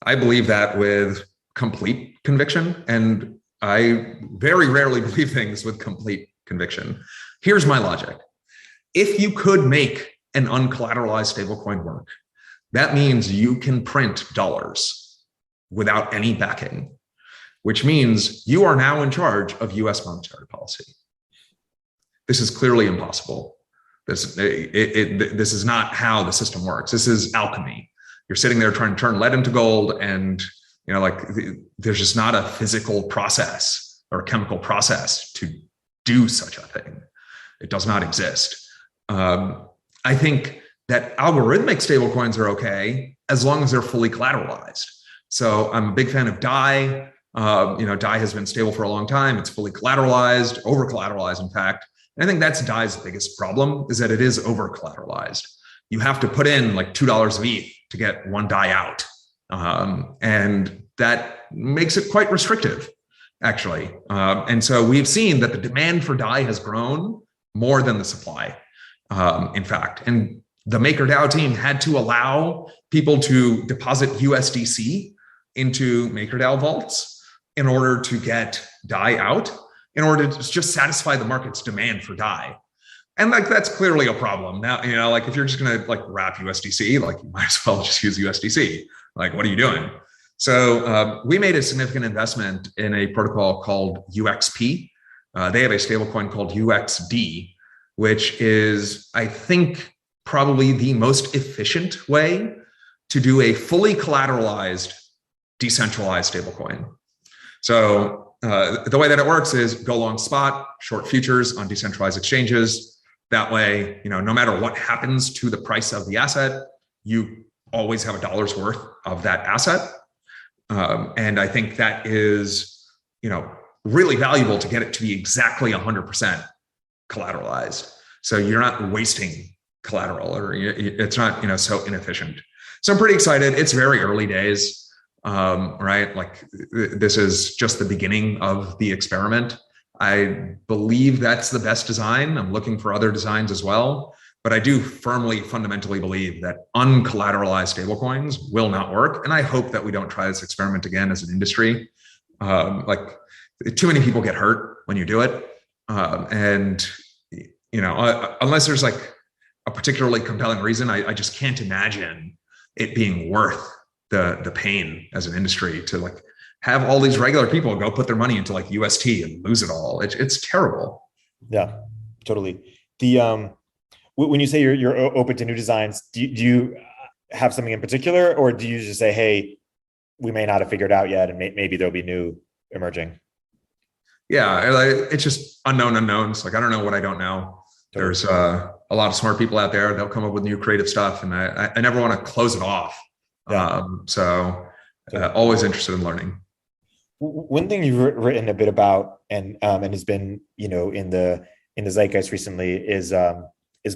I believe that with complete conviction, and I very rarely believe things with complete conviction. Here's my logic. If you could make an uncollateralized stablecoin work, that means you can print dollars without any backing, which means you are now in charge of US monetary policy. This is clearly impossible. This is not how the system works. This is alchemy. You're sitting there trying to turn lead into gold, and there's just not a physical process or a chemical process to do such a thing. It does not exist. I think that algorithmic stablecoins are okay as long as they're fully collateralized. So I'm a big fan of DAI. DAI has been stable for a long time. It's fully collateralized, over collateralized, in fact. And I think that's DAI's biggest problem, is that it is over collateralized. You have to put in like $2 of ETH to get one DAI out. And that makes it quite restrictive, actually. And so we've seen that the demand for DAI has grown more than the supply, in fact. And the MakerDAO team had to allow people to deposit USDC into MakerDAO vaults in order to get DAI out, in order to just satisfy the market's demand for DAI. And like, that's clearly a problem. Now, if you're just gonna wrap USDC, you might as well just use USDC. What are you doing? So we made a significant investment in a protocol called UXP. They have a stablecoin called UXD, which is, I think, probably the most efficient way to do a fully collateralized, decentralized stablecoin. So the way that it works is go long spot, short futures on decentralized exchanges. That way, no matter what happens to the price of the asset, you always have a dollar's worth of that asset. And I think that is, really valuable to get it to be exactly 100% collateralized. So you're not wasting collateral, or it's not, so inefficient. So I'm pretty excited. It's very early days, right? This is just the beginning of the experiment. I believe that's the best design. I'm looking for other designs as well, but I do fundamentally believe that uncollateralized stablecoins will not work. And I hope that we don't try this experiment again as an industry. Too many people get hurt when you do it. Unless there's a particularly compelling reason, I just can't imagine it being worth the pain as an industry to have all these regular people go put their money into UST and lose it all. It's terrible. Yeah, totally. When you say you're open to new designs, do you have something in particular, or do you just say, hey, we may not have figured out yet, and maybe there'll be new emerging? Yeah, it's just unknown unknowns. I don't know what I don't know. Totally. There's a lot of smart people out there. They'll come up with new creative stuff, and I never want to close it off. Yeah. Always interested in learning. One thing you've written a bit about and has been in the zeitgeist recently is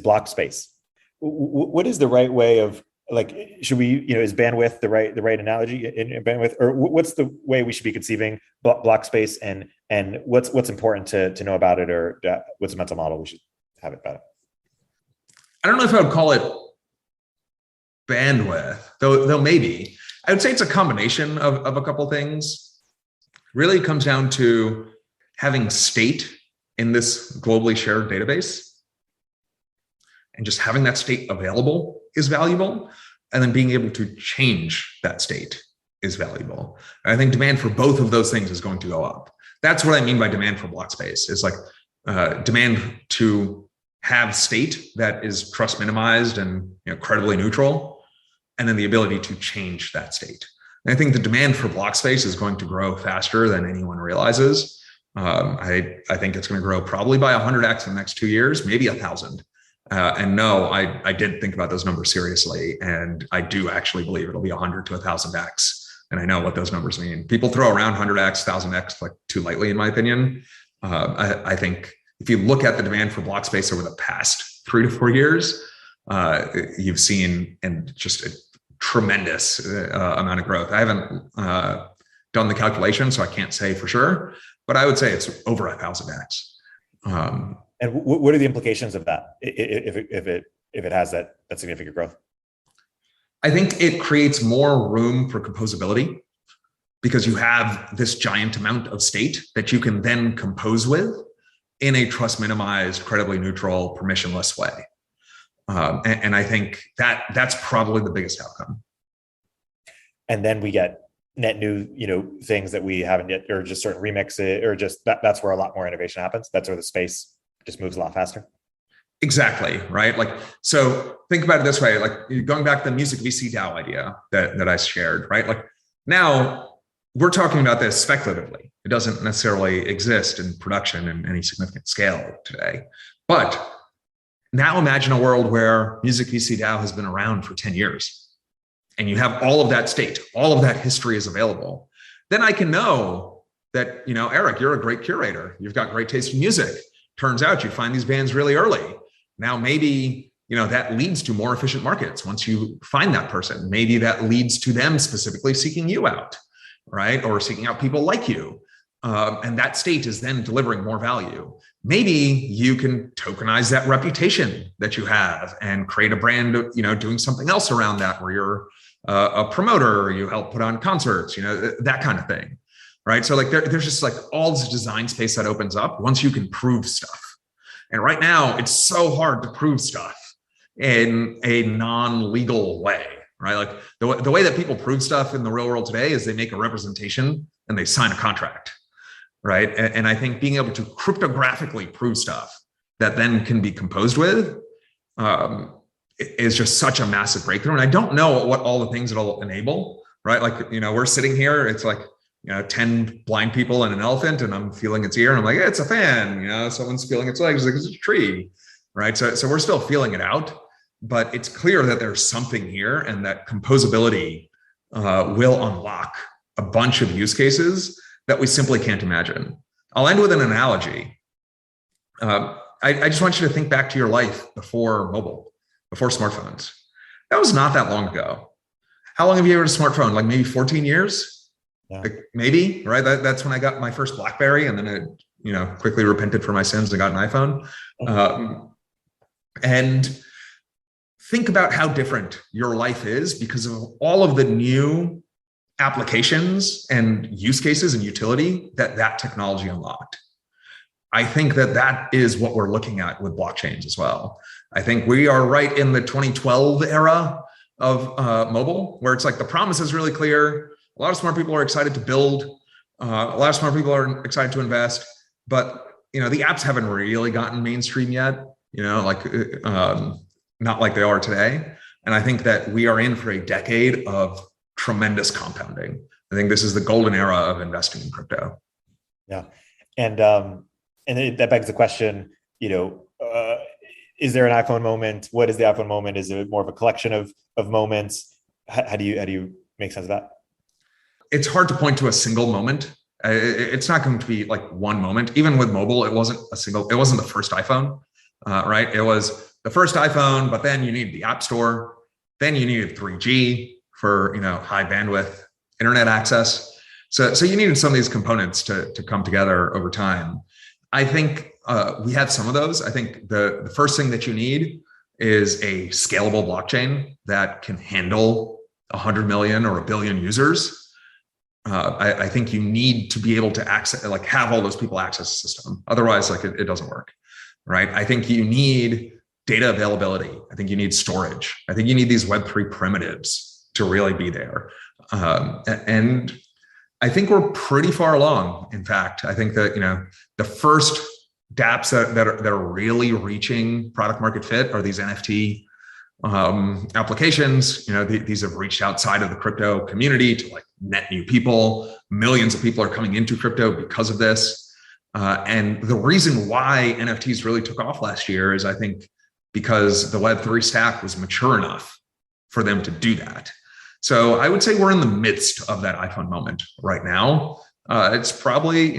block space. What is the right way of should we is bandwidth the right analogy in bandwidth, or what's the way we should be conceiving block space, and what's important to know about it, or what's the mental model we should have about it? I don't know if I would call it bandwidth, though maybe. I would say it's a combination of a couple things. Really, it comes down to having state in this globally shared database, and just having that state available is valuable, and then being able to change that state is valuable. And I think demand for both of those things is going to go up. That's what I mean by demand for block space. Is demand to have state that is trust minimized and credibly neutral, and then the ability to change that state. And I think the demand for block space is going to grow faster than anyone realizes. I think it's going to grow probably by 100x in the next 2 years, maybe 1,000. And no, I did think about those numbers seriously, and I do actually believe it'll be 100 to 1,000x. And I know what those numbers mean. People throw around 100x, 1,000x too lightly, in my opinion. I think if you look at the demand for block space over the past 3 to 4 years, you've seen just a tremendous amount of growth. I haven't done the calculation, so I can't say for sure, but I would say it's over 1,000x. And what are the implications of that if it has that significant growth? I think it creates more room for composability. because you have this giant amount of state that you can then compose with in a trust minimized, credibly neutral, permissionless way. And I think that's probably the biggest outcome. And then we get net new, things that we haven't yet, or just certain remix it, or just that's where a lot more innovation happens. That's where the space just moves a lot faster. Exactly, right? Like, so think about it this way, like going back to the music VC DAO idea that I shared, right? Like now we're talking about this speculatively. It doesn't necessarily exist in production in any significant scale today. But now imagine a world where music VC DAO has been around for 10 years and you have all of that state, all of that history is available. Then I can know that, Erik, you're a great curator. You've got great taste in music. Turns out you find these bands really early. Now, maybe, that leads to more efficient markets. Once you find that person, maybe that leads to them specifically seeking you out, right? Or seeking out people like you. And that state is then delivering more value. Maybe you can tokenize that reputation that you have and create a brand, doing something else around that, where you're a promoter, you help put on concerts, that kind of thing, right? So like there's just like all this design space that opens up once you can prove stuff. And right now it's so hard to prove stuff in a non-legal way, right? Like the way that people prove stuff in the real world today is they make a representation and they sign a contract, right? And I think being able to cryptographically prove stuff that then can be composed with is just such a massive breakthrough. And I don't know what all the things it'll enable, right? Like, we're sitting here, it's like, 10 blind people and an elephant, and I'm feeling its ear, and I'm like, it's a fan, someone's feeling its legs, like it's a tree, right? So we're still feeling it out, but it's clear that there's something here, and that composability will unlock a bunch of use cases that we simply can't imagine. I'll end with an analogy. I just want you to think back to your life before mobile, before smartphones. That was not that long ago. How long have you had a smartphone? Like maybe 14 years? Yeah. Like maybe, right? That's when I got my first BlackBerry, and then I, quickly repented for my sins and got an iPhone. And think about how different your life is because of all of the new applications and use cases and utility that technology unlocked. I think that is what we're looking at with blockchains as well. I think we are right in the 2012 era of mobile, where it's like the promise is really clear. A lot of smart people are excited to build. A lot of smart people are excited to invest, but the apps haven't really gotten mainstream yet. Not like they are today. And I think that we are in for a decade of tremendous compounding. I think this is the golden era of investing in crypto. Yeah, and that begs the question. Is there an iPhone moment? What is the iPhone moment? Is it more of a collection of moments? How do you make sense of that? It's hard to point to a single moment. It's not going to be like one moment. Even with mobile, it wasn't the first iPhone, right? It was the first iPhone, but then you needed the App Store. Then you needed 3G for, high bandwidth internet access. So you needed some of these components to come together over time. I think we have some of those. I think the first thing that you need is a scalable blockchain that can handle 100 million or 1 billion users. I think you need to be able to access, like have all those people access the system. Otherwise, like it doesn't work, right? I think you need data availability. I think you need storage. I think you need these Web3 primitives to really be there. And I think we're pretty far along. In fact, I think that, the first dApps that are really reaching product market fit are these NFT applications. These have reached outside of the crypto community to like net new people. Millions of people are coming into crypto because of this. And the reason why NFTs really took off last year is, I think, because the Web3 stack was mature enough for them to do that. So I would say we're in the midst of that iPhone moment right now. It's probably,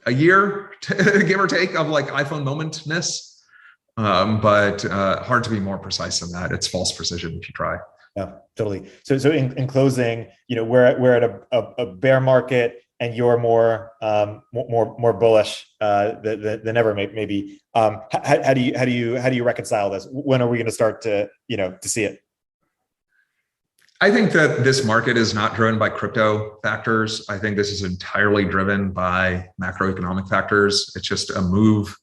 a year, give or take, of like iPhone momentness. But hard to be more precise than that. It's false precision if you try. Yeah, totally. So in closing, we're at a bear market, and you're more bullish than ever, maybe. How do you reconcile this? When are we going to start to see it? I think that this market is not driven by crypto factors. I think this is entirely driven by macroeconomic factors. It's just a move,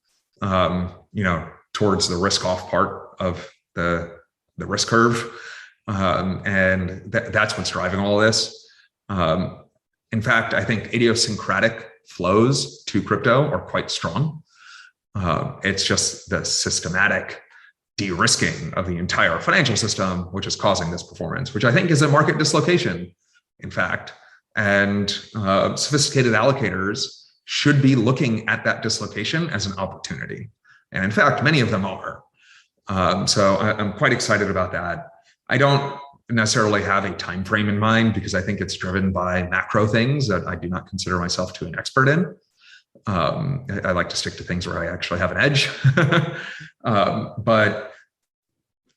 towards the risk-off part of the risk curve, and that's what's driving all of this. In fact, I think idiosyncratic flows to crypto are quite strong. It's just the systematic de-risking of the entire financial system, which is causing this performance, which I think is a market dislocation, in fact. And sophisticated allocators should be looking at that dislocation as an opportunity. And in fact, many of them are. So I'm quite excited about that. I don't necessarily have a time frame in mind because I think it's driven by macro things that I do not consider myself to an expert in. I like to stick to things where I actually have an edge. But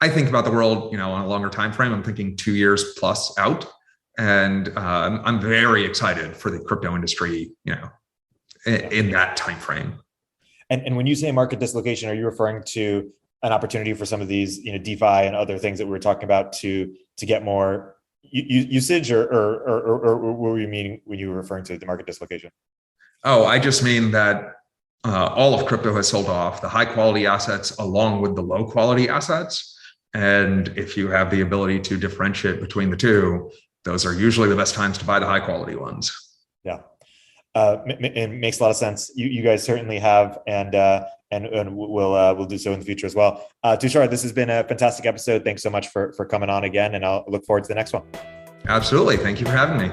I think about the world, on a longer time frame. I'm thinking 2 years plus out, and I'm very excited for the crypto industry, in that time frame. And when you say market dislocation, are you referring to an opportunity for some of these, DeFi and other things that we were talking about to get more usage, or what were you meaning when you were referring to the market dislocation? Oh, I just mean that all of crypto has sold off, the high quality assets along with the low quality assets. And if you have the ability to differentiate between the two, those are usually the best times to buy the high quality ones. Yeah. It makes a lot of sense. You guys certainly have, and we'll do so in the future as well. Tushar, this has been a fantastic episode. Thanks so much for coming on again, and I'll look forward to the next one. Absolutely. Thank you for having me.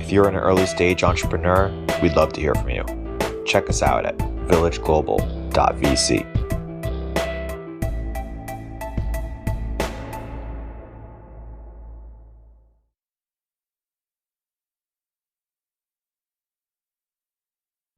If you're an early stage entrepreneur, we'd love to hear from you. Check us out at villageglobal.vc.